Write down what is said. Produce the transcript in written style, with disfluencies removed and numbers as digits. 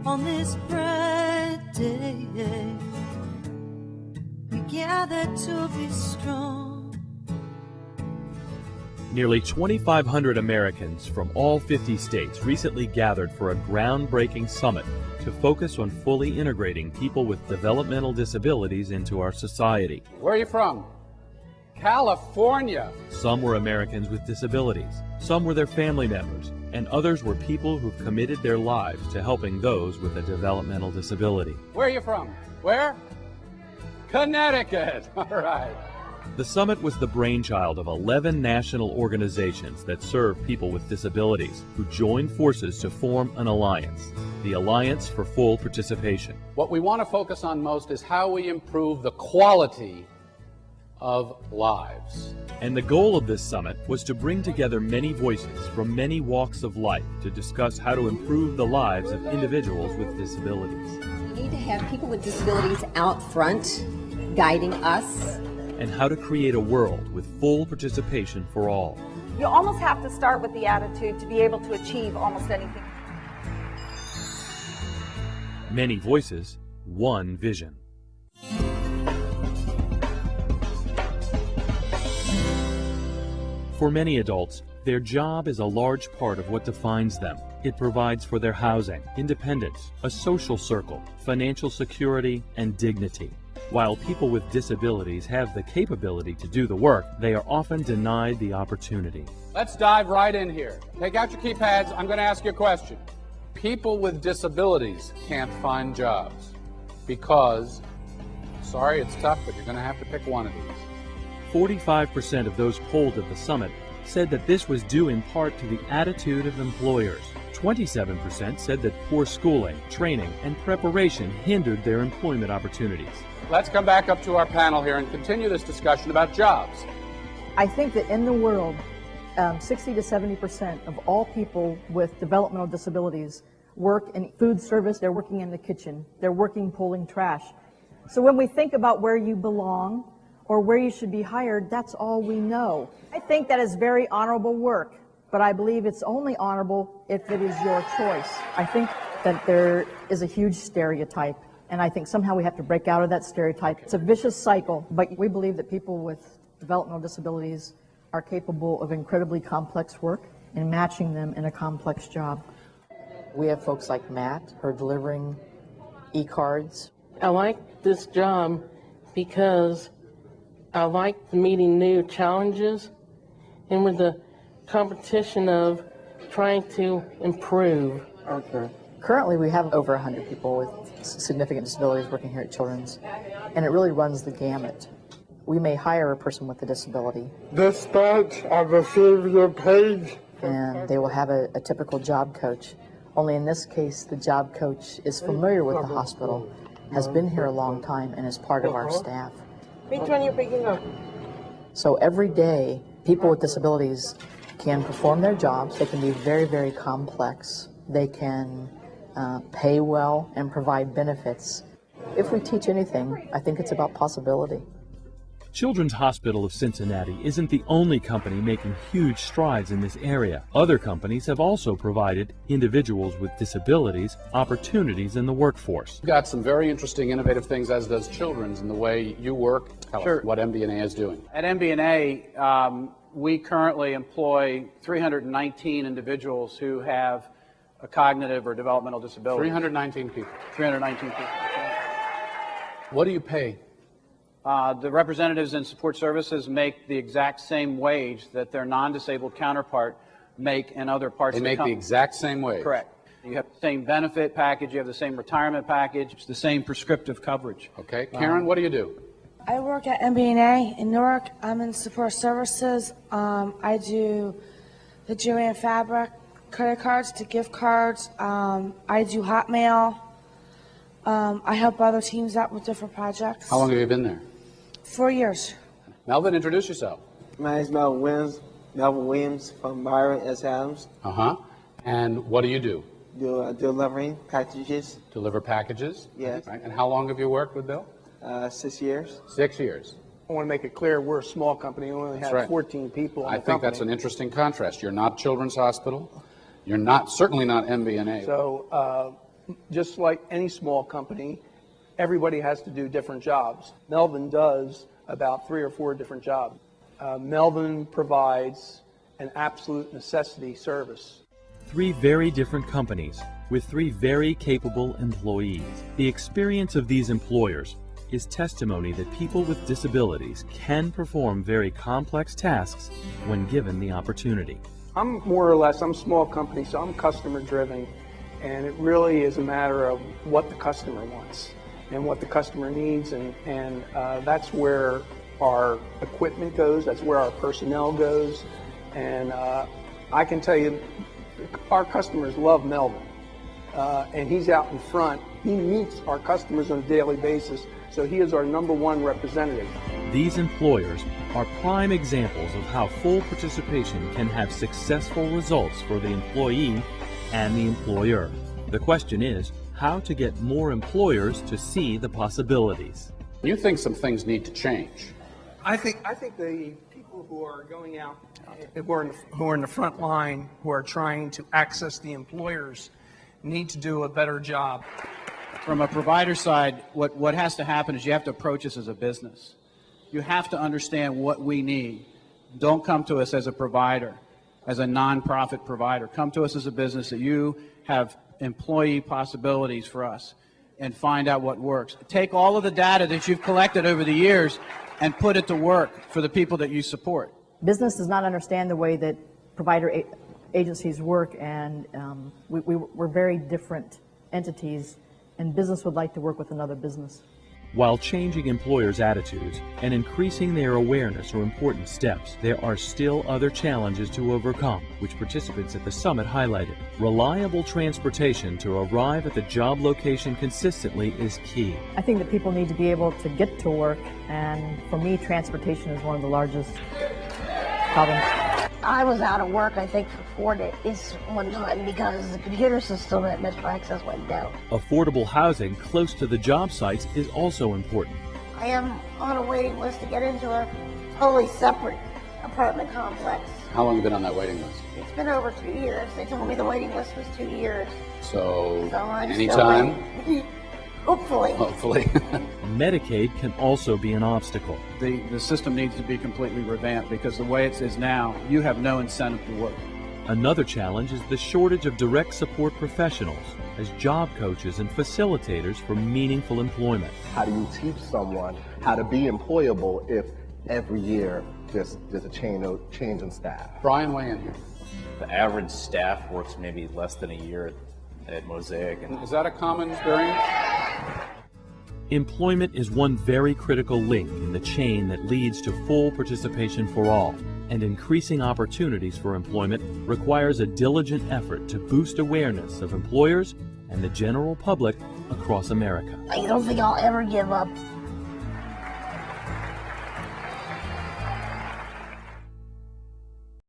on this bright day. We gather to be strong. Nearly 2,500 Americans from all 50 states recently gathered for a groundbreaking summit to focus on fully integrating people with developmental disabilities into our society. Where are you from? California. Some were Americans with disabilities, some were their family members, and others were people who've committed their lives to helping those with a developmental disability. Where are you from? Where? Connecticut. All right. The summit was the brainchild of 11 national organizations that serve people with disabilities who joined forces to form an alliance, the Alliance for Full Participation. What we want to focus on most is how we improve the quality of lives. And the goal of this summit was to bring together many voices from many walks of life to discuss how to improve the lives of individuals with disabilities. We need to have people with disabilities out front, guiding us. And how to create a world with full participation for all. You almost have to start with the attitude to be able to achieve almost anything. Many voices, one vision. For many adults, their job is a large part of what defines them. It provides for their housing, independence, a social circle, financial security, and dignity. While people with disabilities have the capability to do the work, they are often denied the opportunity. Let's dive right in here. Take out your keypads. I'm going to ask you a question. People with disabilities can't find jobs because, sorry, it's tough, but you're going to have to pick one of these. 45% of those polled at the summit said that this was due in part to the attitude of employers. 27% said that poor schooling, training, and preparation hindered their employment opportunities. Let's come back up to our panel here and continue this discussion about jobs. I think that in the world, 60 to 70% of all people with developmental disabilities work in food service, they're working in the kitchen, they're working pulling trash. So when we think about where you belong or where you should be hired, that's all we know. I think that is very honorable work, but I believe it's only honorable if it is your choice. I think that there is a huge stereotype, and I think somehow we have to break out of that stereotype. It's a vicious cycle, but we believe that people with developmental disabilities are capable of incredibly complex work and matching them in a complex job. We have folks like Matt who are delivering e-cards. I like this job because I like meeting new challenges and with the competition of trying to improve. Okay. Currently we have over 100 people with significant disabilities working here at Children's, and it really runs the gamut. We may hire a person with a disability. This batch, I've received your page. And they will have a typical job coach. Only in this case, the job coach is familiar with the hospital, has been here a long time, and is part of our staff. Which one are you picking up? So every day, people with disabilities can perform their jobs. They can be very, very complex. They can pay well and provide benefits. If we teach anything, I think it's about possibility. Children's Hospital of Cincinnati isn't the only company making huge strides in this area. Other companies have also provided individuals with disabilities opportunities in the workforce. You've got some very interesting, innovative things, as does Children's, in the way you work. Tell us what MB&A is doing. At MB&A, we currently employ 319 individuals who have a cognitive or developmental disability. 319 people. 319 people. What do you pay? The representatives in support services make the exact same wage that their non-disabled counterpart make in other parts of the company. They make the exact same wage? Correct. You have the same benefit package, you have the same retirement package, it's the same prescriptive coverage. Okay. Karen, what do you do? I work at MB&A in Newark. I'm in support services. I do the jewelry and fabric, credit cards to gift cards. I do Hotmail. I help other teams out with different projects. How long have you been there? 4 years. Melvin, introduce yourself. My name is Melvin Williams from Byron S. Adams. And what do you do? Delivering packages. Deliver packages? Yes. Right. And how long have you worked with Bill? 6 years. 6 years. I want to make it clear we're a small company. We only have 14 people in the company. I think that's an interesting contrast. You're not Children's Hospital. You're certainly not MB&A. So just like any small company, everybody has to do different jobs. Melvin does about 3 or 4 different jobs. Melvin provides an absolute necessity service. 3 very different companies with 3 very capable employees. The experience of these employers is testimony that people with disabilities can perform very complex tasks when given the opportunity. I'm more or less, I'm a small company, so I'm customer driven, and it really is a matter of what the customer wants and what the customer needs, and that's where our equipment goes, that's where our personnel goes, and I can tell you our customers love Melvin, and he's out in front. He meets our customers on a daily basis, so he is our #1 representative. These employers are prime examples of how full participation can have successful results for the employee and the employer. The question is how to get more employers to see the possibilities. You think some things need to change? I think the people who are going out, who are in the front line, who are trying to access the employers, need to do a better job. From a provider side, what has to happen is you have to approach us as a business. You have to understand what we need. Don't come to us as a provider, as a nonprofit provider. Come to us as a business that you have employee possibilities for us and find out what works. Take all of the data that you've collected over the years and put it to work for the people that you support. Business does not understand the way that provider agencies work, and we're very different entities, and business would like to work with another business. While changing employers' attitudes and increasing their awareness are important steps, there are still other challenges to overcome, which participants at the summit highlighted. Reliable transportation to arrive at the job location consistently is key. I think that people need to be able to get to work, and for me, transportation is one of the largest problems. I was out of work, I think, for 4 days one time because the computer system at Metro Access went down. Affordable housing close to the job sites is also important. I am on a waiting list to get into a totally separate apartment complex. How long have you been on that waiting list? It's been over 2 years. They told me the waiting list was 2 years. So I'm anytime? Hopefully. Hopefully. Medicaid can also be an obstacle. The system needs to be completely revamped because the way it is now, you have no incentive to work. Another challenge is the shortage of direct support professionals as job coaches and facilitators for meaningful employment. How do you teach someone how to be employable if every year there's a change in staff? Brian, weigh in here. The average staff works maybe less than a year at Mosaic. Is that a common experience? Employment is one very critical link in the chain that leads to full participation for all, and increasing opportunities for employment requires a diligent effort to boost awareness of employers and the general public across America. I don't think I'll ever give up